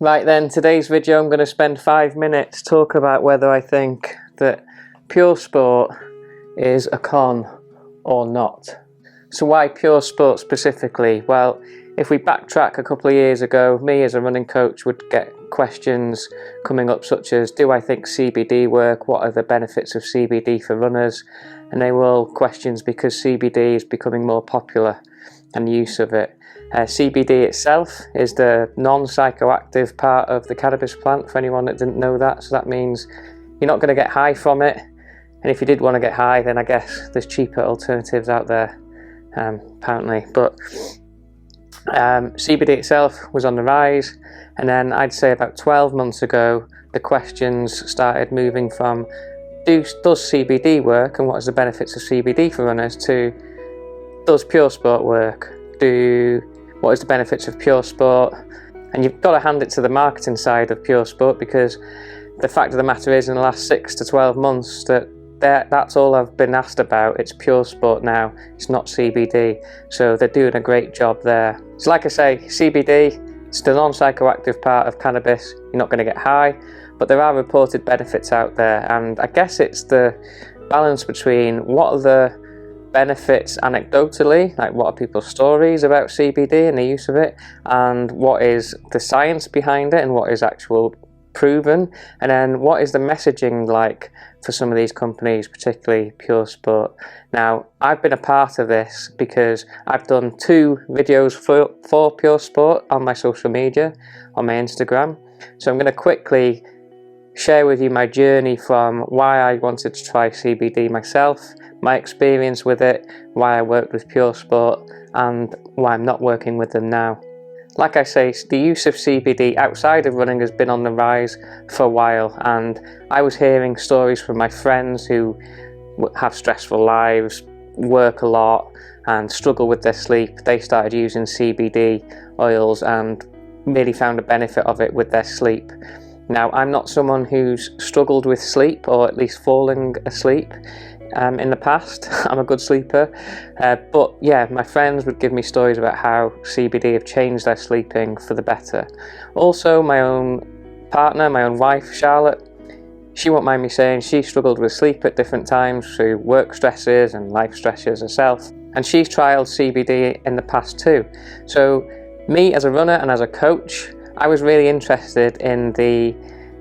Right then, today's video I'm going to spend 5 minutes talk about whether I think that Puresport is a con or not. So why Puresport specifically? Well, if we backtrack a couple of years ago, me as a running coach would get questions coming up such as, do I think CBD work? What are the benefits of CBD for runners? And they were all questions because CBD is becoming more popular and use of it. CBD itself is the non-psychoactive part of the cannabis plant, for anyone that didn't know that. So that means you're not going to get high from it. And if you did want to get high, then I guess there's cheaper alternatives out there, apparently. But CBD itself was on the rise. And then I'd say about 12 months ago, the questions started moving from, does CBD work and what is the benefits of CBD for runners, to does Puresport work? What is the benefits of Puresport? And you've got to hand it to the marketing side of Puresport, because the fact of the matter is, in the last 6 to 12 months, that's all I've been asked about. It's Puresport now, it's not CBD. So they're doing a great job there. So like I say, CBD, it's the non-psychoactive part of cannabis. You're not going to get high, but there are reported benefits out there. And I guess it's the balance between what are the benefits anecdotally, like what are people's stories about CBD and the use of it, and what is the science behind it and what is actual proven, and then what is the messaging like for some of these companies, particularly Puresport. Now, I've been a part of this because I've done 2 videos for Puresport on my social media, on my Instagram. So I'm going to quickly share with you my journey from why I wanted to try CBD myself, my experience with it, why I worked with Puresport, and why I'm not working with them now. Like I say, the use of CBD outside of running has been on the rise for a while, and I was hearing stories from my friends who have stressful lives, work a lot, and struggle with their sleep. They started using CBD oils and really found a benefit of it with their sleep. Now, I'm not someone who's struggled with sleep, or at least falling asleep in the past. I'm a good sleeper, but yeah, my friends would give me stories about how CBD have changed their sleeping for the better. Also, my own partner, my own wife, Charlotte, she won't mind me saying she struggled with sleep at different times through work stresses and life stresses herself, and she's trialled CBD in the past too. So me as a runner and as a coach, I was really interested in the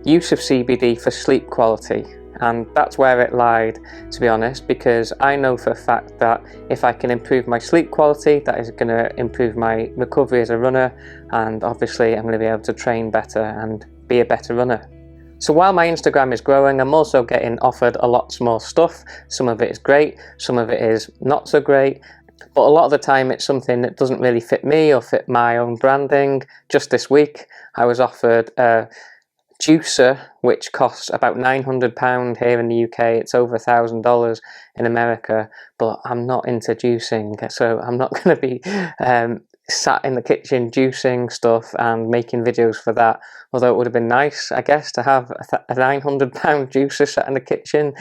use of CBD for sleep quality, and that's where it lied, to be honest, because I know for a fact that if I can improve my sleep quality, that is going to improve my recovery as a runner, and obviously I'm going to be able to train better and be a better runner. So while my Instagram is growing, I'm also getting offered a lot more stuff. Some of it is great, some of it is not so great. But a lot of the time it's something that doesn't really fit me or fit my own branding. Just this week I was offered a juicer which costs about £900 here in the UK. It's over $1,000 in America, but I'm not into juicing, so I'm not going to be sat in the kitchen juicing stuff and making videos for that. Although it would have been nice, I guess, to have a £900 juicer sat in the kitchen.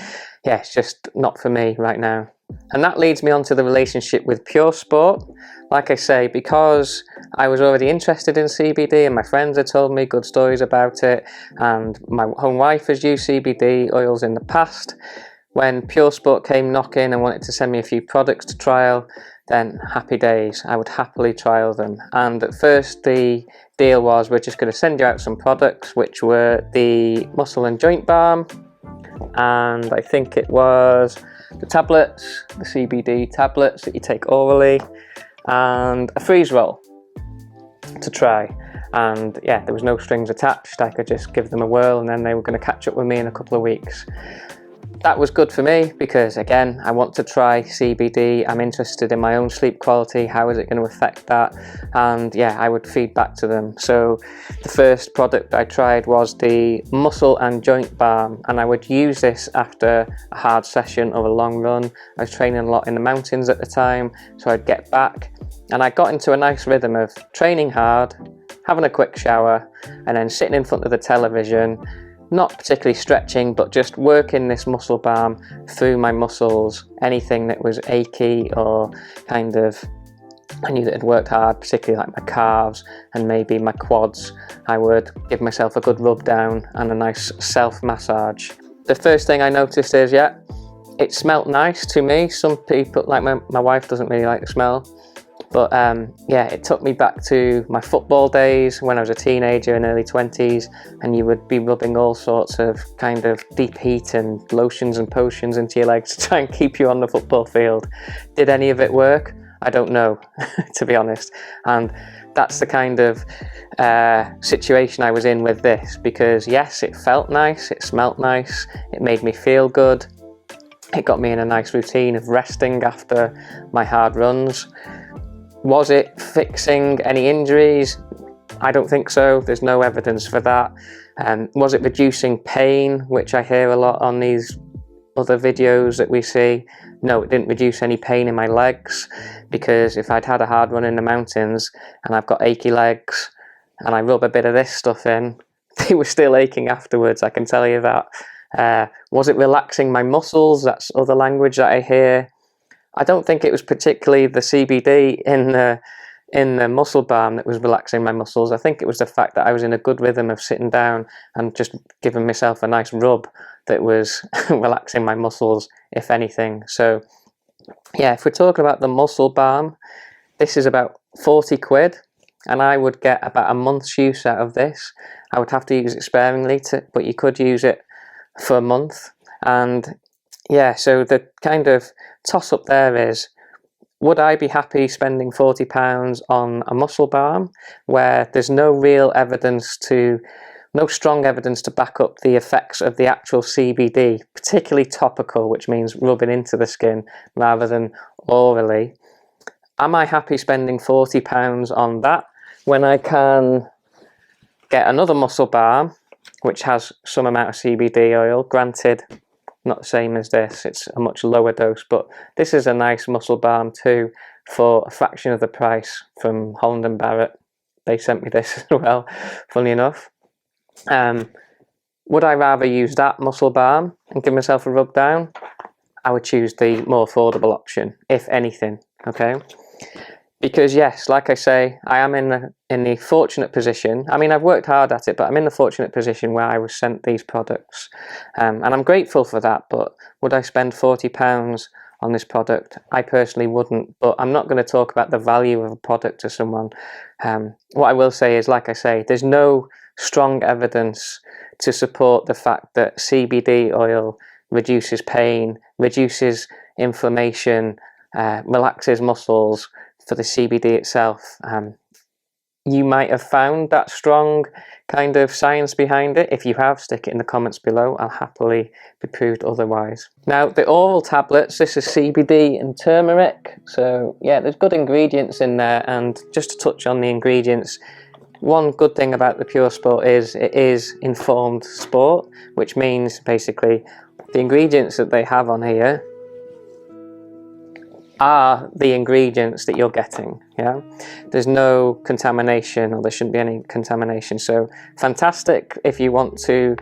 Yeah, it's just not for me right now. And that leads me on to the relationship with Puresport. Like I say, because I was already interested in CBD and my friends had told me good stories about it, and my own wife has used CBD oils in the past, when Puresport came knocking and wanted to send me a few products to trial, then happy days, I would happily trial them. And at first the deal was, we're just going to send you out some products, which were the muscle and joint balm, and I think it was the tablets, the CBD tablets that you take orally, and a freeze roll to try. And yeah, there was no strings attached. I could just give them a whirl and then they were going to catch up with me in a couple of weeks. That was good for me because, again, I want to try CBD. I'm interested in my own sleep quality. How is it going to affect that? And yeah, I would feed back to them. So the first product I tried was the muscle and joint balm, and I would use this after a hard session or a long run. I was training a lot in the mountains at the time, so I'd get back and I got into a nice rhythm of training hard, having a quick shower, and then sitting in front of the television, not particularly stretching, but just working this muscle balm through my muscles, anything that was achy or kind of I knew that I'd worked hard, particularly like my calves and maybe my quads. I would give myself a good rub down and a nice self-massage. The first thing I noticed is, yeah, it smelt nice to me. Some people, like my wife, doesn't really like the smell. But yeah, it took me back to my football days when I was a teenager in early 20s, and you would be rubbing all sorts of kind of deep heat and lotions and potions into your legs to try and keep you on the football field. Did any of it work? I don't know, to be honest. And that's the kind of situation I was in with this, because yes, it felt nice, it smelt nice, it made me feel good. It got me in a nice routine of resting after my hard runs. Was it fixing any injuries? I don't think so. There's no evidence for that. Was it reducing pain, which I hear a lot on these other videos that we see? No, it didn't reduce any pain in my legs, because if I'd had a hard run in the mountains and I've got achy legs and I rub a bit of this stuff in, they were still aching afterwards, I can tell you that. Was it relaxing my muscles? That's other language that I hear. I don't think it was particularly the CBD in the muscle balm that was relaxing my muscles. I think it was the fact that I was in a good rhythm of sitting down and just giving myself a nice rub that was relaxing my muscles, if anything. So yeah, if we're talking about the muscle balm, this is about 40 quid, and I would get about a month's use out of this. I would have to use it sparingly, but you could use it for a month. And yeah, so the kind of toss-up there is, would I be happy spending £40 on a muscle balm where there's no real evidence no strong evidence to back up the effects of the actual CBD, particularly topical, which means rubbing into the skin rather than orally? Am I happy spending £40 on that when I can get another muscle balm which has some amount of CBD oil, granted not the same as this, it's a much lower dose, but this is a nice muscle balm too for a fraction of the price from Holland & Barrett. They sent me this as well, funny enough. Would I rather use that muscle balm and give myself a rub down? I would choose the more affordable option, if anything, okay? Because yes, like I say, I am in the fortunate position. I mean, I've worked hard at it, but I'm in the fortunate position where I was sent these products. And I'm grateful for that, but would I spend £40 on this product? I personally wouldn't, but I'm not going to talk about the value of a product to someone. What I will say is, like I say, there's no strong evidence to support the fact that CBD oil reduces pain, reduces inflammation, relaxes muscles for the CBD itself. You might have found that strong kind of science behind it. If you have, stick it in the comments below. I'll happily be proved otherwise. Now, the oral tablets, this is CBD and turmeric. So yeah, there's good ingredients in there. And just to touch on the ingredients, one good thing about the Puresport is it is informed sport, which means basically the ingredients that they have on here are the ingredients that you're getting. Yeah, there's no contamination, or there shouldn't be any contamination. So fantastic if you want to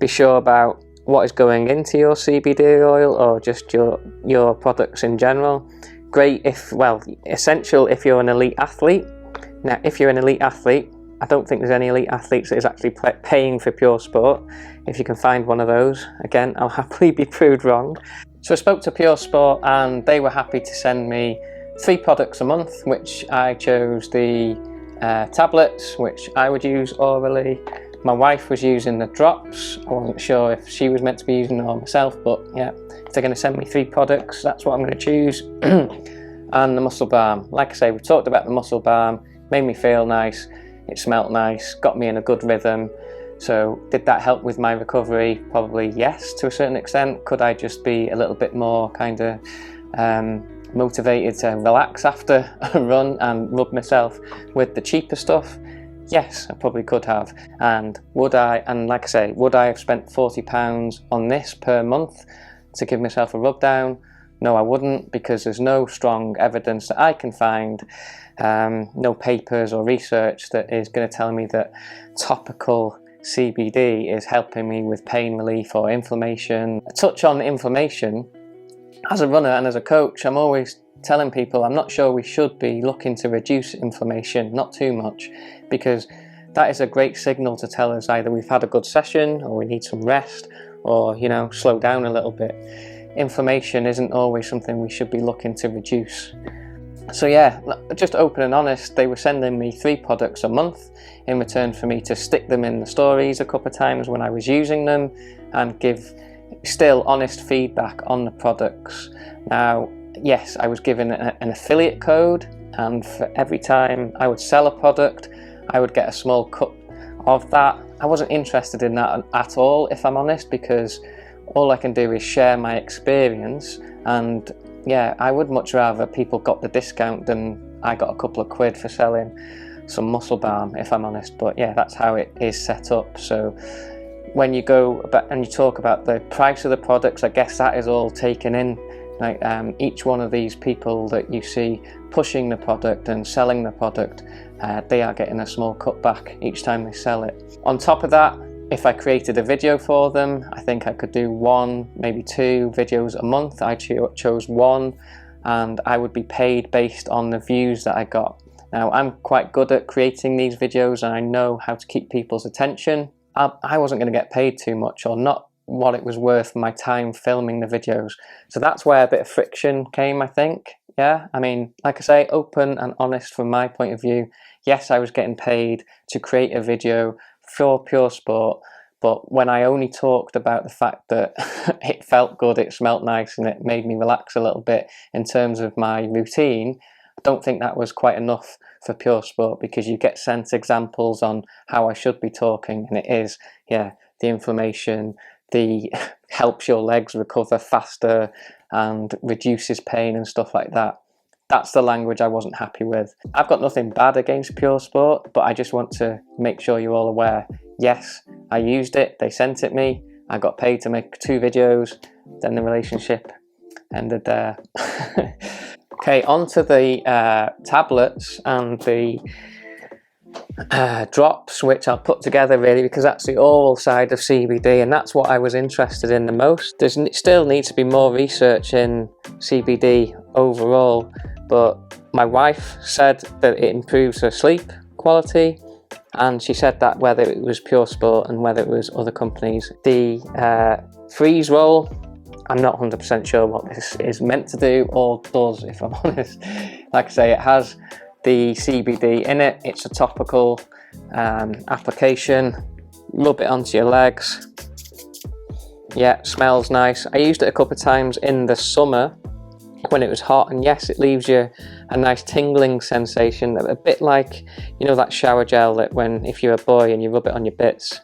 be sure about what is going into your CBD oil or just your products in general. Great if, well, essential if you're an elite athlete. Now, if you're an elite athlete, I don't think there's any elite athletes that is actually paying for Puresport. If you can find one of those, again, I'll happily be proved wrong. So I spoke to Puresport and they were happy to send me 3 products a month, which I chose the tablets, which I would use orally. My wife was using the drops. I wasn't sure if she was meant to be using them or myself, but yeah, if they're going to send me 3 products, that's what I'm going to choose. And the muscle balm. Like I say, we talked about the muscle balm, made me feel nice, it smelt nice, got me in a good rhythm. So did that help with my recovery? Probably yes, to a certain extent. Could I just be a little bit more kind of motivated to relax after a run and rub myself with the cheaper stuff? Yes, I probably could have. And would I, and like I say, would I have spent £40 on this per month to give myself a rub down? No, I wouldn't, because there's no strong evidence that I can find, no papers or research that is going to tell me that topical CBD is helping me with pain relief or inflammation. A touch on inflammation. As a runner and as a coach, I'm always telling people I'm not sure we should be looking to reduce inflammation, not too much, because that is a great signal to tell us either we've had a good session or we need some rest, or, you know, slow down a little bit. Inflammation isn't always something we should be looking to reduce. So yeah, just open and honest, they were sending me 3 products a month in return for me to stick them in the stories a couple of times when I was using them and give still honest feedback on the products. Now, yes, I was given an affiliate code, and for every time I would sell a product, I would get a small cut of that. I wasn't interested in that at all, if I'm honest, because all I can do is share my experience, and yeah, I would much rather people got the discount than I got a couple of quid for selling some muscle balm, if I'm honest. But yeah, that's how it is set up. So when you go about and you talk about the price of the products, I guess that is all taken in. Like each one of these people that you see pushing the product and selling the product, they are getting a small cutback each time they sell it. On top of that, if I created a video for them, I think I could do 1, maybe 2 videos a month. I chose 1, and I would be paid based on the views that I got. Now, I'm quite good at creating these videos, and I know how to keep people's attention. I wasn't going to get paid too much, or not what it was worth for my time filming the videos. So that's where a bit of friction came, I think. Yeah, I mean, like I say, open and honest from my point of view. Yes, I was getting paid to create a video for Puresport, but when I only talked about the fact that it felt good, it smelt nice, and it made me relax a little bit in terms of my routine, I don't think that was quite enough for Puresport, because you get sent examples on how I should be talking, and it is, yeah, the inflammation, the helps your legs recover faster and reduces pain and stuff like that. That's the language I wasn't happy with. I've got nothing bad against Puresport, but I just want to make sure you're all aware. Yes, I used it, they sent it me, I got paid to make 2 videos, then the relationship ended there. Okay, on to the tablets and the drops, which I'll put together really, because that's the oral side of CBD, and that's what I was interested in the most. There still needs to be more research in CBD overall, but my wife said that it improves her sleep quality, and she said that whether it was Puresport and whether it was other companies. The freeze roll, I'm not 100% sure what this is meant to do or does, if I'm honest. Like I say, it has the CBD in it. It's a topical application. Rub it onto your legs. Yeah, smells nice. I used it a couple of times in the summer when it was hot, and yes, it leaves you a nice tingling sensation, a bit like, you know, that shower gel that if you're a boy and you rub it on your bits,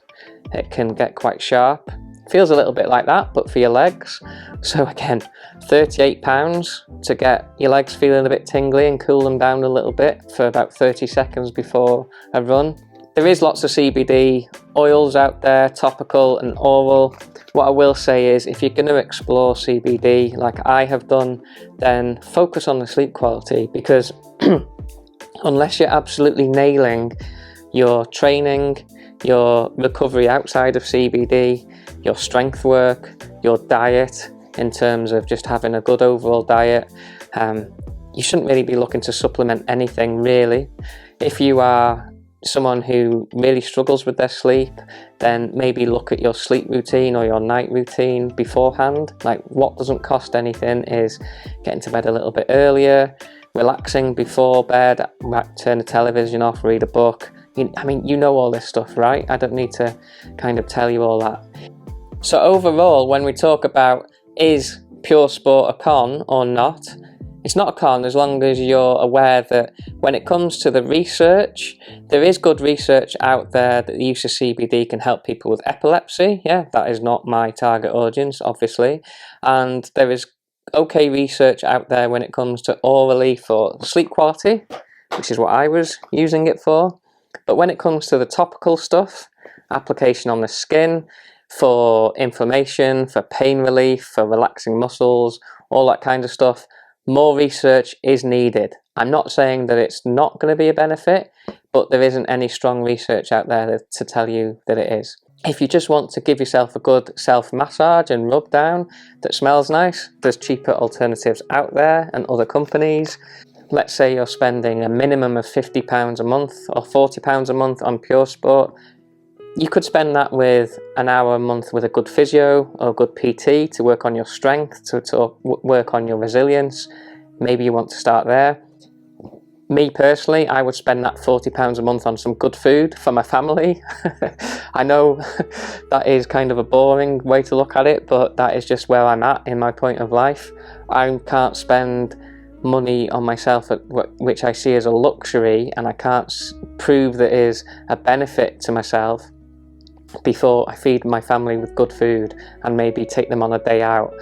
it can get quite sharp. Feels a little bit like that, but for your legs. So again, £38 to get your legs feeling a bit tingly and cool them down a little bit for about 30 seconds before a run. There is lots of CBD oils out there, topical and oral. What I will say is, if you're going to explore CBD like I have done, then focus on the sleep quality, because unless you're absolutely nailing your training, your recovery outside of CBD, your strength work, your diet, in terms of just having a good overall diet, you shouldn't really be looking to supplement anything really. If you are someone who really struggles with their sleep, then maybe look at your sleep routine or your night routine beforehand. Like, what doesn't cost anything is getting to bed a little bit earlier, relaxing before bed, turn the television off, read a book. I mean, you know all this stuff, right? I don't need to kind of tell you all that. So overall, when we talk about is Puresport a con or not, it's not a con as long as you're aware that when it comes to the research, there is good research out there that the use of CBD can help people with epilepsy. Yeah, that is not my target audience, obviously. And there is okay research out there when it comes to orally for sleep quality, which is what I was using it for. But when it comes to the topical stuff, application on the skin, for inflammation, for pain relief, for relaxing muscles, all that kind of stuff, more research is needed. I'm not saying that it's not going to be a benefit, but there isn't any strong research out there to tell you that it is. If you just want to give yourself a good self-massage and rub down that smells nice, there's cheaper alternatives out there and other companies. Let's say you're spending a minimum of £50 a month or £40 a month on Puresport. You could spend that with an hour a month with a good physio or a good PT to work on your strength, to work on your resilience. Maybe you want to start there. Me personally, I would spend that £40 a month on some good food for my family. I know that is kind of a boring way to look at it, but that is just where I'm at in my point of life. I can't spend money on myself which I see as a luxury, and I can't prove that is a benefit to myself before I feed my family with good food and maybe take them on a day out.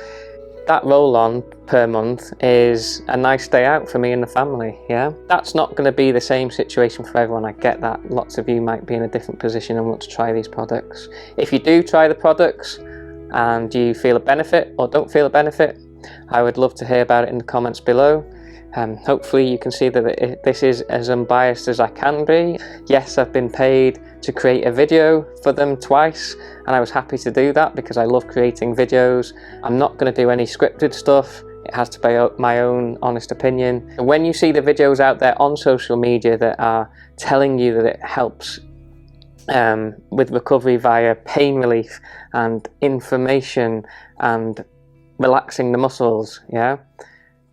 That roll-on per month is a nice day out for me and the family, yeah? That's not going to be the same situation for everyone, I get that. Lots of you might be in a different position and want to try these products. If you do try the products and you feel a benefit or don't feel a benefit, I would love to hear about it in the comments below. Hopefully you can see that this is as unbiased as I can be. Yes, I've been paid to create a video for them twice, and I was happy to do that because I love creating videos. I'm not going to do any scripted stuff. It has to be my own honest opinion. And when you see the videos out there on social media that are telling you that it helps with recovery via pain relief and inflammation and relaxing the muscles, yeah,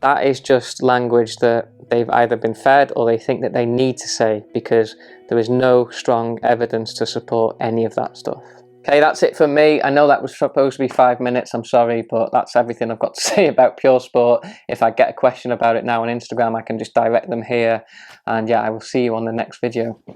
that is just language that they've either been fed or they think that they need to say, because there is no strong evidence to support any of that stuff. Okay, that's it for me. I know that was supposed to be 5 minutes, I'm sorry, but that's everything I've got to say about Puresport. If I get a question about it now on Instagram, I can just direct them here. And yeah, I will see you on the next video.